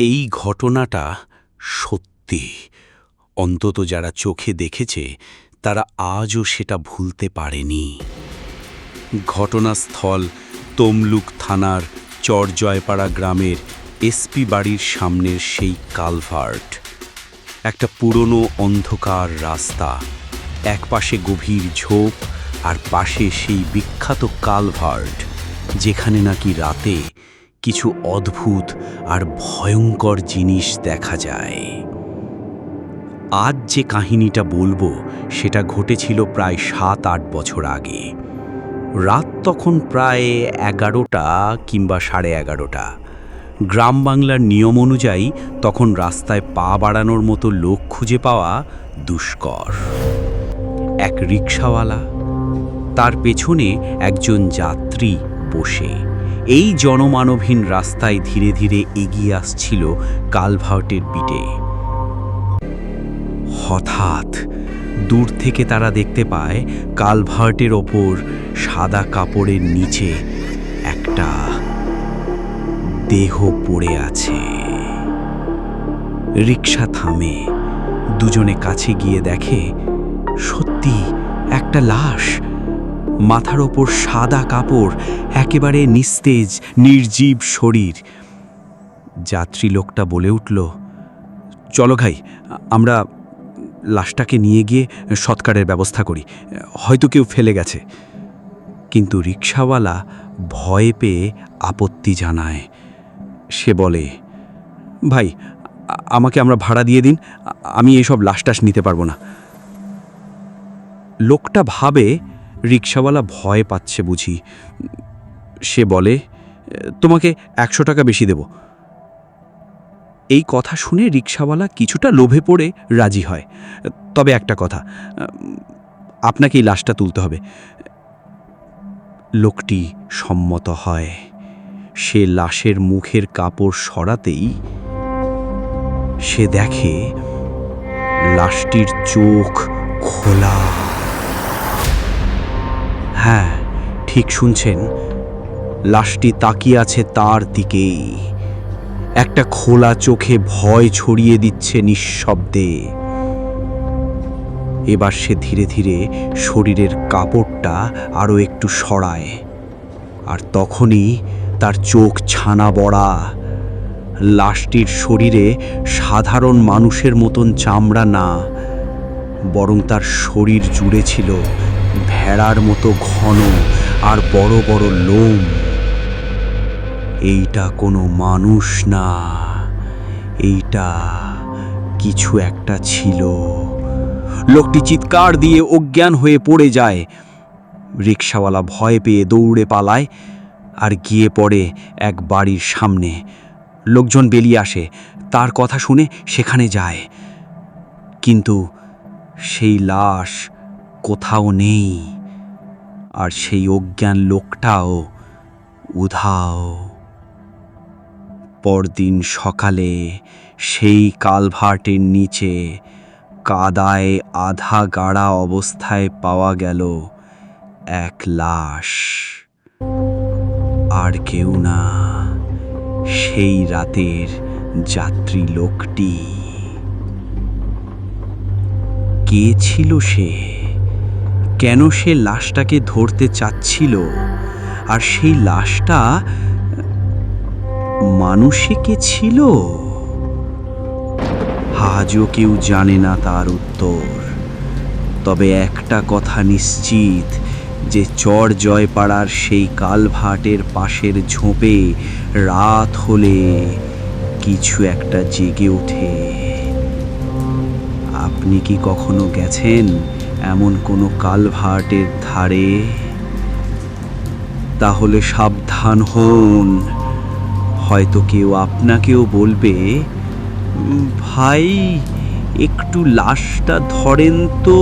এই ঘটনাটা সত্যি, অন্তত যারা চোখে দেখেছে তারা আজও সেটা ভুলতে পারেনি। ঘটনাস্থল তমলুক থানার চরজয়পাড়া গ্রামের এসপি বাড়ির সামনের সেই কালভার্ট। একটা পুরনো অন্ধকার রাস্তা, একপাশে গভীর ঝোপ আর পাশে সেই বিখ্যাত কালভার্ট, যেখানে নাকি রাতে কিছু অদ্ভুত আর ভয়ঙ্কর জিনিস দেখা যায়। আজ যে কাহিনীটা বলবো সেটা ঘটেছিল প্রায় ৭-৮ বছর আগে। রাত তখন প্রায় ১১টা কিংবা ১১:৩০। গ্রাম বাংলার নিয়ম অনুযায়ী তখন রাস্তায় পা বাড়ানোর মতো লোক খুঁজে পাওয়া দুষ্কর। এক রিকশাওয়ালা, তার পেছনে একজন যাত্রী বসে এই জনমানবহীন রাস্তায় ধীরে ধীরে এগিয়ে আসছিল কালভার্টের পিঠে। হঠাৎ দূর থেকে তারা দেখতে পায় কালভার্টের ওপর সাদা কাপড়ের নিচে একটা দেহ পড়ে আছে। রিকশা থামে, দুজনে কাছে গিয়ে দেখে সত্যি একটা লাশ, মাথার ওপর সাদা কাপড়, একেবারে নিস্তেজ নির্জীব শরীর। যাত্রী লোকটা বলে উঠল, চলো ভাই, আমরা লাশটাকে নিয়ে গিয়ে সৎকারের ব্যবস্থা করি, হয়তো কেউ ফেলে গেছে। কিন্তু রিকশাওয়ালা ভয় পেয়ে আপত্তি জানায়। সে বলে, ভাই, আমাকে আমরা ভাড়া দিয়ে দিন, আমি এইসব লাশ নিতে পারবো না। লোকটা ভাবে রিকশাওয়ালা ভয় পাচ্ছে বুঝি। সে বলে, তোমাকে ১০০ টাকা বেশি দেব। এই কথা শুনে রিকশাওয়ালা কিছুটা লোভে পড়ে রাজি হয়। তবে একটা কথা, আপনাকে এই লাশটা তুলতে হবে। লোকটি সম্মত হয়। সে লাশের মুখের কাপড় সরাতেই সে দেখে লাশটির চোখ খোলা। হ্যাঁ, ঠিক শুনছেন, লাশটি তাকিয়ে আছে তার দিকেই। একটা খোলা চোখে ভয় ছড়িয়ে দিচ্ছে নিঃশব্দে। এবার সে ধীরে ধীরে শরীরের কাপড়টা আরও একটু সরায়, আর তখনই তার চোখ ছানা বড়া। লাশটির শরীরে সাধারণ মানুষের মতন চামড়া না, বরং তার শরীর জুড়ে ছিল ভেড়ার মতো ঘন আর বড় বড় লোম। এইটা কোনো মানুষ না, এইটা কিছু একটা ছিল। লোকটি চিৎকার দিয়ে অজ্ঞান হয়ে পড়ে যায়। রিকশাওয়ালা ভয় পেয়ে দৌড়ে পালায় আর গিয়ে পড়ে এক বাড়ির সামনে। লোকজন বেরিয়ে আসে, তার কথা শুনে সেখানে যায়, কিন্তু সেই লাশ কোথাও নেই, আর সেই অজ্ঞান লোকটাও উধাও। পরদিন সকালে সেই কালভার্টের নিচে কাদায় আধা গাড়া অবস্থায় পাওয়া গেল এক লাশ। আর কেউ না, সেই রাতের যাত্রী লোকটি। কে ছিল সে? কেন সে লাশটাকে ধরতে চাচ্ছিল? আর সেই লাশটা মানুষে কে ছিল? আজও কেউ জানে না তার উত্তর। তবে একটা কথা নিশ্চিত, যে চরজয়পাড়ার সেই কালভার্টের পাশের ঝোপে রাত হলে কিছু একটা জেগে ওঠে। আপনি কি কখনো গেছেন এমন কোনো কালভার্টের ধারে? তাহলে সাবধান হন, হয়তো কেউ আপনাকেও বলবে, ভাই, একটু লাশটা ধরেন তো।